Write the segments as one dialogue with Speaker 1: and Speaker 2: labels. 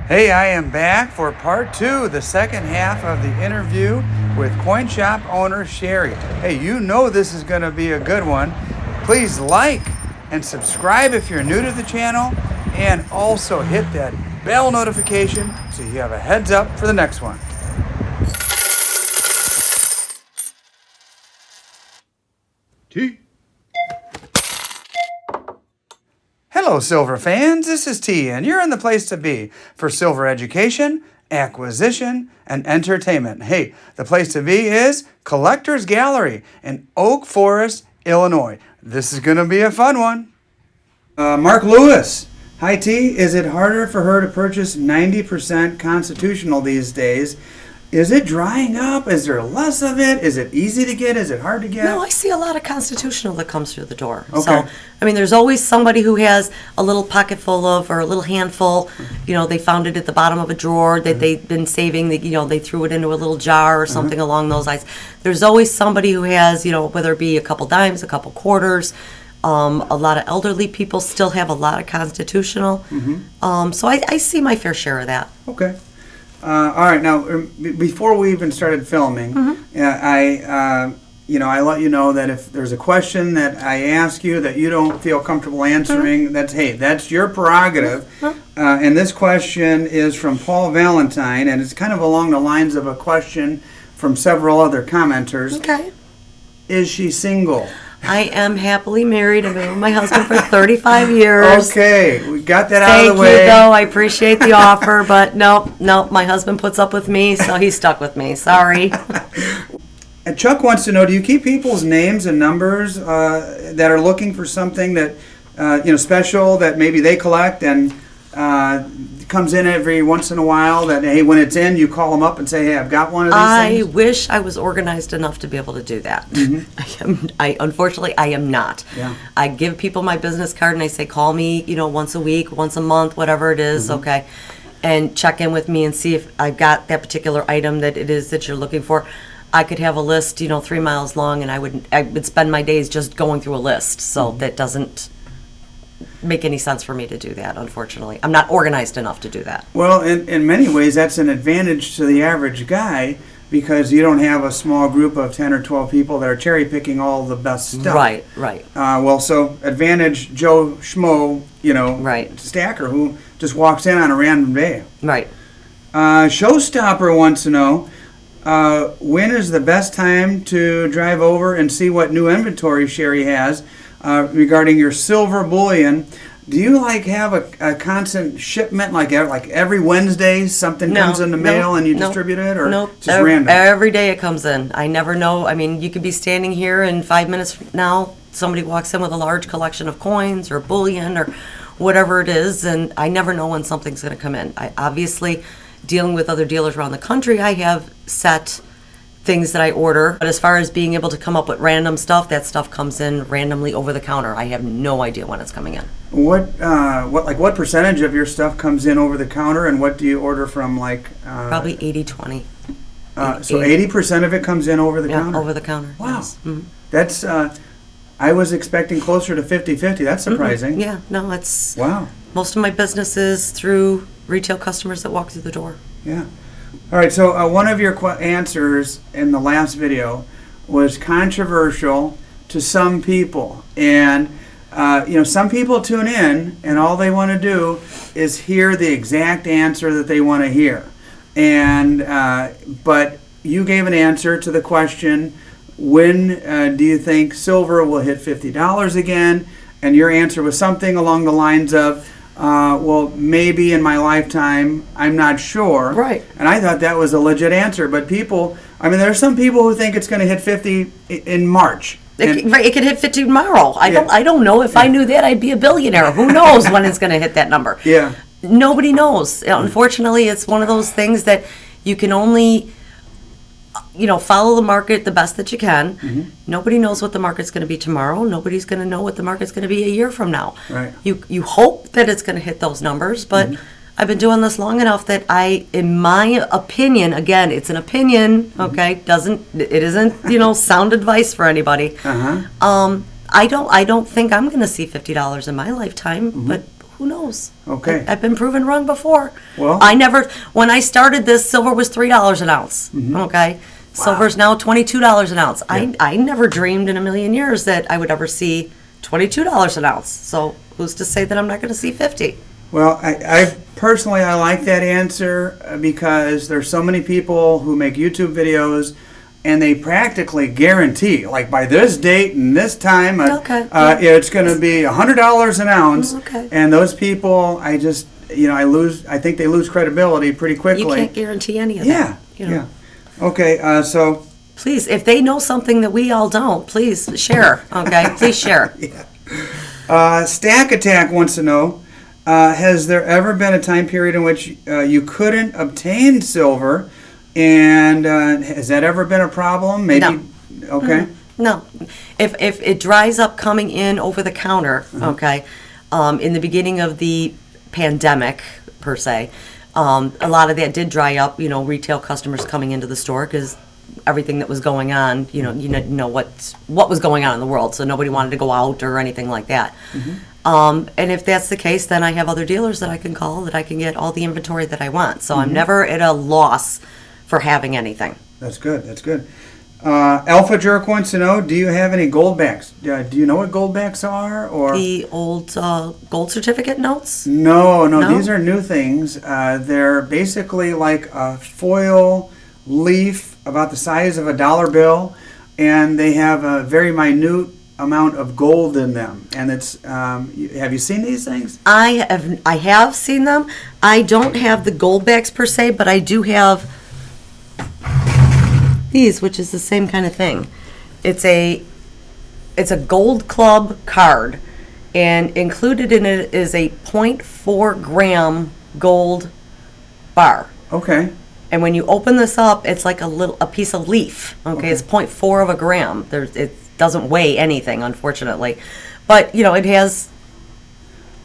Speaker 1: Hey, I am back for part 2, the second half of the interview with coin shop owner Sherrie. Hey, you know this is going to be a good one. Please like and subscribe if you're new to the channel, and also hit that bell notification so you have a heads up for the next one. T. Hello, silver fans. This is T, and you're in the place to be for silver education, acquisition, and entertainment. Hey, the place to be is Collector's Gallery in Oak Forest, Illinois. This is going to be a fun one. Mark Lewis. Hi, T. Is it harder for her to purchase 90% constitutional these days? Is it drying up? Is there less of it? Is it easy to get? Is it hard to get?
Speaker 2: No, I see a lot of constitutional that comes through the door.
Speaker 1: Okay.
Speaker 2: So, I mean, there's always somebody who has a little pocket full of, or a little handful. You know, they found it at the bottom of a drawer that they've been saving. They threw it into a little jar or something along those lines. There's always somebody who has, whether it be a couple dimes, a couple quarters. A lot of elderly people still have a lot of constitutional. So I see my fair share of that.
Speaker 1: Okay. All right. Now, before we even started filming, I let you know that if there's a question that I ask you that you don't feel comfortable answering, that's your prerogative. And this question is from Paul Valentine, and it's kind of along the lines of a question from several other commenters.
Speaker 2: Okay.
Speaker 1: Is she single?
Speaker 2: I am happily married. I've been with my husband for 35 years.
Speaker 1: Okay, we got that out of the way.
Speaker 2: Thank you, though. I appreciate the offer, but no, my husband puts up with me, so he's stuck with me. Sorry.
Speaker 1: And Chuck wants to know, do you keep people's names and numbers that are looking for something that, special that maybe they collect and comes in every once in a while that, hey, when it's in, you call them up and say, hey, I've got one of these things?
Speaker 2: I wish I was organized enough to be able to do that. Unfortunately, I am not.
Speaker 1: Yeah.
Speaker 2: I give people my business card and I say, call me, once a week, once a month, whatever it is, okay, and check in with me and see if I've got that particular item that it is that you're looking for. I could have a list, 3 miles long, and I would spend my days just going through a list. So that doesn't make any sense for me to do that, unfortunately. I'm not organized enough to do that.
Speaker 1: Well, in many ways, that's an advantage to the average guy because you don't have a small group of 10 or 12 people that are cherry picking all the best stuff.
Speaker 2: Right.
Speaker 1: So advantage Joe Schmo, stacker who just walks in on a random day.
Speaker 2: Right.
Speaker 1: Showstopper wants to know, when is the best time to drive over and see what new inventory Sherrie has regarding your silver bullion? Do you have a constant shipment, like every Wednesday something comes in the mail and you distribute it, or just random?
Speaker 2: Every day it comes in. I never know. I mean, you could be standing here and 5 minutes from now somebody walks in with a large collection of coins or bullion or whatever it is, and I never know when something's going to come in. I obviously, dealing with other dealers around the country, I have set things that I order. But as far as being able to come up with random stuff, that stuff comes in randomly over the counter. I have no idea when it's coming in.
Speaker 1: What percentage of your stuff comes in over the counter, and what do you order from?
Speaker 2: Probably 80-20.
Speaker 1: So 80% of it comes in over the counter?
Speaker 2: Yeah, over the counter.
Speaker 1: Wow.
Speaker 2: Yes. Mm-hmm.
Speaker 1: That's I was expecting closer to 50-50. That's surprising.
Speaker 2: Mm-hmm. Yeah, no, it's
Speaker 1: wow.
Speaker 2: Most of my business is through retail customers that walk through the door.
Speaker 1: Yeah. All right, so one of your answers in the last video was controversial to some people. And, some people tune in and all they want to do is hear the exact answer that they want to hear. And, but you gave an answer to the question, when do you think silver will hit $50 again? And your answer was something along the lines of, well, maybe in my lifetime, I'm not sure.
Speaker 2: Right.
Speaker 1: And I thought that was a legit answer. But people, there are some people who think it's going to hit 50 in March.
Speaker 2: It could hit 50 tomorrow. I don't know. If I knew that, I'd be a billionaire. Who knows when it's going to hit that number?
Speaker 1: Yeah.
Speaker 2: Nobody knows. Unfortunately, it's one of those things that you can only follow the market the best that you can. Mm-hmm. Nobody knows what the market's going to be tomorrow. Nobody's going to know what the market's going to be a year from now.
Speaker 1: Right.
Speaker 2: You hope that it's going to hit those numbers, but I've been doing this long enough that in my opinion, again, it's an opinion, okay? It isn't sound advice for anybody. I don't think I'm going to see $50 in my lifetime, but who knows?
Speaker 1: Okay.
Speaker 2: I've been proven wrong before.
Speaker 1: Well-
Speaker 2: when I started this, silver was $3 an ounce. Okay. Silver's now $22 an ounce. I never dreamed in a million years that I would ever see $22 an ounce. So who's to say that I'm not going to see 50?
Speaker 1: Well, I personally, I like that answer because there's so many people who make YouTube videos and they practically guarantee, like by this date and this time, it's going to be $100 an ounce.
Speaker 2: Okay.
Speaker 1: And those people, I think they lose credibility pretty quickly.
Speaker 2: You can't guarantee any of that.
Speaker 1: Yeah. Okay, so.
Speaker 2: Please, if they know something that we all don't, please share. Okay, please share.
Speaker 1: Stack Attack wants to know, has there ever been a time period in which you couldn't obtain silver, and has that ever been a problem? Maybe.
Speaker 2: No.
Speaker 1: Okay.
Speaker 2: No, if it dries up coming in over the counter, okay, in the beginning of the pandemic per se, a lot of that did dry up. Retail customers coming into the store because everything that was going on, you know what was going on in the world, so nobody wanted to go out or anything like that. And if that's the case, then I have other dealers that I can call that I can get all the inventory that I want. So I'm never at a loss for having anything.
Speaker 1: That's good. That's good. Alpha Jerk wants to know, do you have any goldbacks? Do you know what goldbacks are? Or
Speaker 2: The old gold certificate notes?
Speaker 1: No,
Speaker 2: No?
Speaker 1: these are new things. They're basically like a foil leaf about the size of a dollar bill, and they have a very minute amount of gold in them. And it's have you seen these things?
Speaker 2: I have seen them. I don't have the goldbacks per se, but I do have these, which is the same kind of thing. It's a gold club card, and included in it is a 0.4 gram gold bar.
Speaker 1: Okay.
Speaker 2: And when you open this up, it's like a piece of leaf. Okay, it's 0.4 of a gram. It doesn't weigh anything, unfortunately, but it has.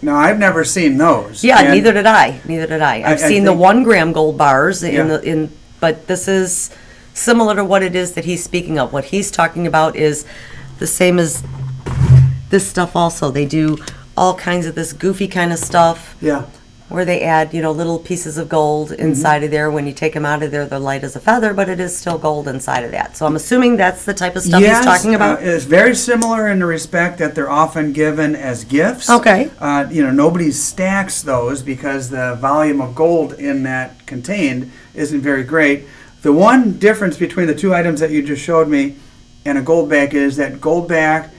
Speaker 1: No, I've never seen those.
Speaker 2: Yeah,
Speaker 1: And
Speaker 2: neither did I. I've seen the
Speaker 1: think-
Speaker 2: 1 gram gold bars
Speaker 1: Yeah.
Speaker 2: but this is similar to what it is that he's speaking of. What he's talking about is the same as this stuff also. They do all kinds of this goofy kind of stuff
Speaker 1: Yeah.
Speaker 2: where they add, little pieces of gold inside of there. When you take them out of there, they're light as a feather, but it is still gold inside of that. So I'm assuming that's the type of stuff he's talking about.
Speaker 1: It's very similar in the respect that they're often given as gifts.
Speaker 2: Okay.
Speaker 1: Nobody stacks those because the volume of gold in that contained isn't very great. The one difference between the two items that you just showed me and a goldback is that goldbacks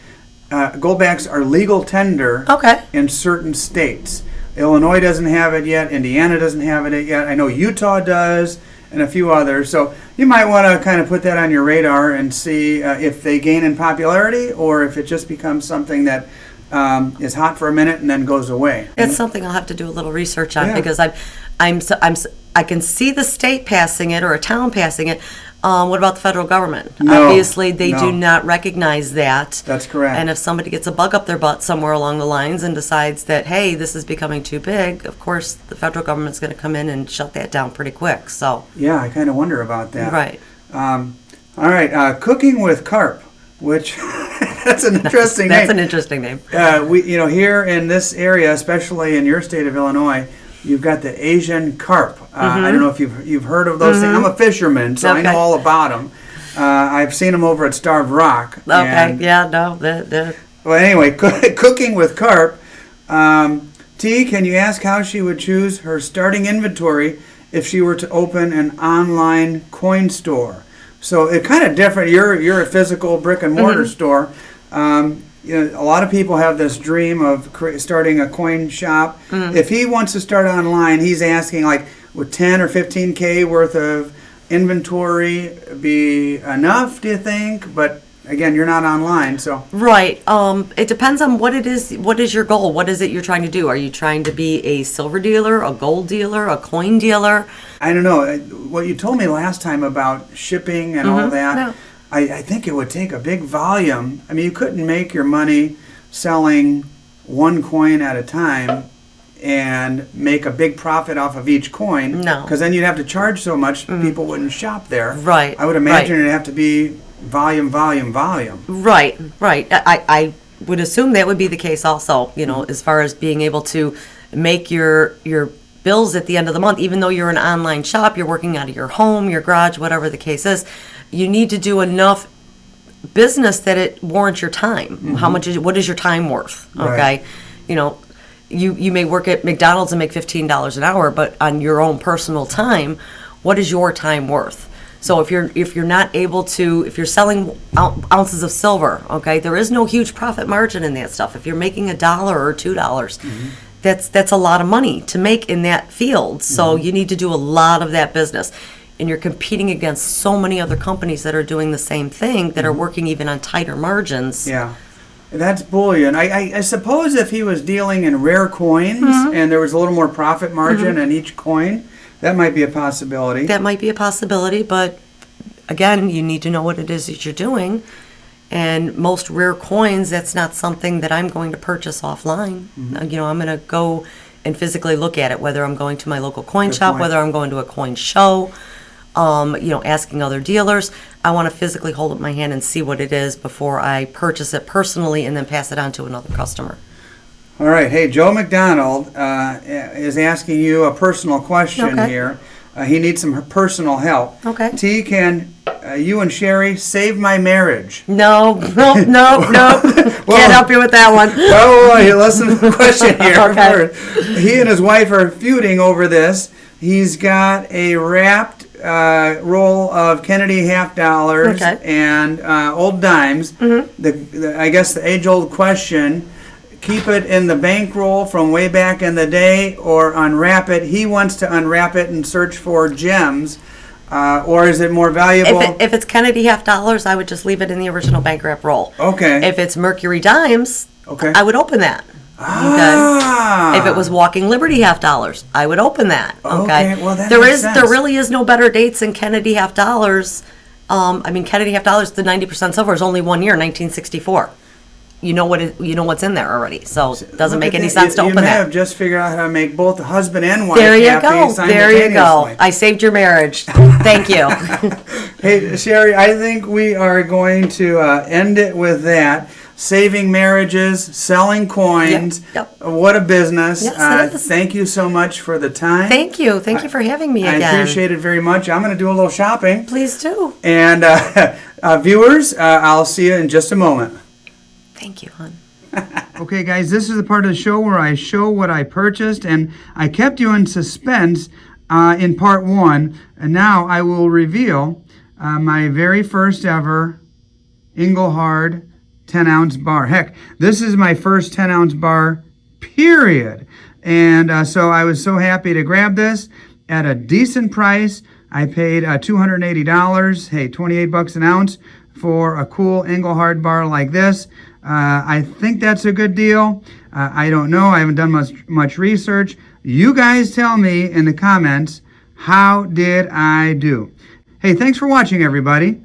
Speaker 1: are legal tender
Speaker 2: Okay.
Speaker 1: in certain states. Illinois doesn't have it yet. Indiana doesn't have it yet. I know Utah does, and a few others. So you might want to kind of put that on your radar and see if they gain in popularity or if it just becomes something that is hot for a minute and then goes away.
Speaker 2: It's something I'll have to do a little research on
Speaker 1: Yeah.
Speaker 2: because I can see the state passing it or a town passing it. What about the federal government?
Speaker 1: No,
Speaker 2: Obviously, they do
Speaker 1: no.
Speaker 2: not recognize that.
Speaker 1: That's correct.
Speaker 2: And if somebody gets a bug up their butt somewhere along the lines and decides that, hey, this is becoming too big, of course, the federal government's going to come in and shut that down pretty quick. So,
Speaker 1: Yeah, I kind of wonder about that.
Speaker 2: right.
Speaker 1: All right, cooking with carp, which that's an interesting
Speaker 2: That's
Speaker 1: name.
Speaker 2: an interesting name.
Speaker 1: We, here in this area, especially in your state of Illinois, you've got the Asian carp. I don't know if you've heard of those things. I'm a fisherman, so I know
Speaker 2: Okay.
Speaker 1: all about them. I've seen them over at Starved Rock.
Speaker 2: Okay,
Speaker 1: and-
Speaker 2: yeah, no.
Speaker 1: Well, anyway, cooking with carp. T, can you ask how she would choose her starting inventory if she were to open an online coin store? So it's kind of different. You're a physical brick and mortar store. A lot of people have this dream of starting a coin shop. If he wants to start online, he's asking like, would 10 or 15K worth of inventory be enough, do you think? But again, you're not online, so.
Speaker 2: Right. It depends on what it is. What is your goal? What is it you're trying to do? Are you trying to be a silver dealer, a gold dealer, a coin dealer?
Speaker 1: I don't know. What you told me last time about shipping and all that,
Speaker 2: yeah.
Speaker 1: I think it would take a big volume. I mean, you couldn't make your money selling one coin at a time and make a big profit off of each coin.
Speaker 2: No.
Speaker 1: Because then you'd have to charge so much, people wouldn't shop there.
Speaker 2: Right,
Speaker 1: I would imagine
Speaker 2: right.
Speaker 1: it'd have to be volume.
Speaker 2: Right. I would assume that would be the case also, as far as being able to make your bills at the end of the month, even though you're an online shop, you're working out of your home, your garage, whatever the case is, you need to do enough business that it warrants your time. What is your time worth? Okay.
Speaker 1: Right.
Speaker 2: You know, you may work at McDonald's and make $15 an hour, but on your own personal time, what is your time worth? So if you're not able to, if you're selling ounces of silver, okay, there is no huge profit margin in that stuff. If you're making $1 or $2, that's a lot of money to make in that field. So you need to do a lot of that business. And you're competing against so many other companies that are doing the same thing, that are working even on tighter margins.
Speaker 1: Yeah. That's bullion. I suppose if he was dealing in rare coins and there was a little more profit margin in each coin, that might be a possibility.
Speaker 2: That might be a possibility, but again, you need to know what it is that you're doing. And most rare coins, that's not something that I'm going to purchase offline. You know, I'm going to go and physically look at it, whether I'm going to my local coin
Speaker 1: Good
Speaker 2: shop,
Speaker 1: point.
Speaker 2: whether I'm going to a coin show, you know, asking other dealers. I want to physically hold up my hand and see what it is before I purchase it personally and then pass it on to another customer.
Speaker 1: All right. Hey, Joe McDonald is asking you a personal question
Speaker 2: Okay.
Speaker 1: here. He needs some personal help.
Speaker 2: Okay.
Speaker 1: T, can you and Sherrie save my marriage?
Speaker 2: No. Can't help you with that one.
Speaker 1: Oh, boy, listen to the question here.
Speaker 2: Okay.
Speaker 1: First. He and his wife are feuding over this. He's got a wrapped roll of Kennedy half dollars
Speaker 2: Okay.
Speaker 1: and old dimes. I guess the age-old question: keep it in the bankroll from way back in the day, or unwrap it? He wants to unwrap it and search for gems, or is it more valuable?
Speaker 2: If it's Kennedy half dollars, I would just leave it in the original bank wrap roll.
Speaker 1: Okay.
Speaker 2: If it's Mercury dimes,
Speaker 1: Okay.
Speaker 2: I would open that.
Speaker 1: Ah.
Speaker 2: If it was Walking Liberty half dollars, I would open that. Okay.
Speaker 1: Okay, well, that
Speaker 2: there
Speaker 1: makes
Speaker 2: there
Speaker 1: sense.
Speaker 2: really is no better dates than Kennedy half dollars. I mean, Kennedy half dollars, the 90% silver is only 1 year, 1964. You know what's in there already, so it doesn't make any sense to open
Speaker 1: You may
Speaker 2: that.
Speaker 1: have just figured out how to make both the husband and wife
Speaker 2: There you
Speaker 1: happy
Speaker 2: go. There you go.
Speaker 1: simultaneously.
Speaker 2: I saved your marriage. Thank you.
Speaker 1: Hey, Sherrie, I think we are going to end it with that. Saving marriages, selling coins.
Speaker 2: Yep.
Speaker 1: What a business.
Speaker 2: Yes, it is.
Speaker 1: Thank you so much for the time.
Speaker 2: Thank you. Thank you for having me
Speaker 1: I
Speaker 2: again.
Speaker 1: appreciate it very much. I'm going to do a little shopping.
Speaker 2: Please do.
Speaker 1: And viewers, I'll see you in just a moment.
Speaker 2: Thank you, hon.
Speaker 1: Okay, guys, this is the part of the show where I show what I purchased, and I kept you in suspense in part 1, and now I will reveal my very first ever Engelhard 10-ounce bar. Heck, this is my first 10-ounce bar, period. And so I was so happy to grab this at a decent price. I paid $280, hey, 28 bucks an ounce for a cool Engelhard bar like this. I think that's a good deal. I don't know. I haven't done much research. You guys tell me in the comments, how did I do? Hey, thanks for watching, everybody.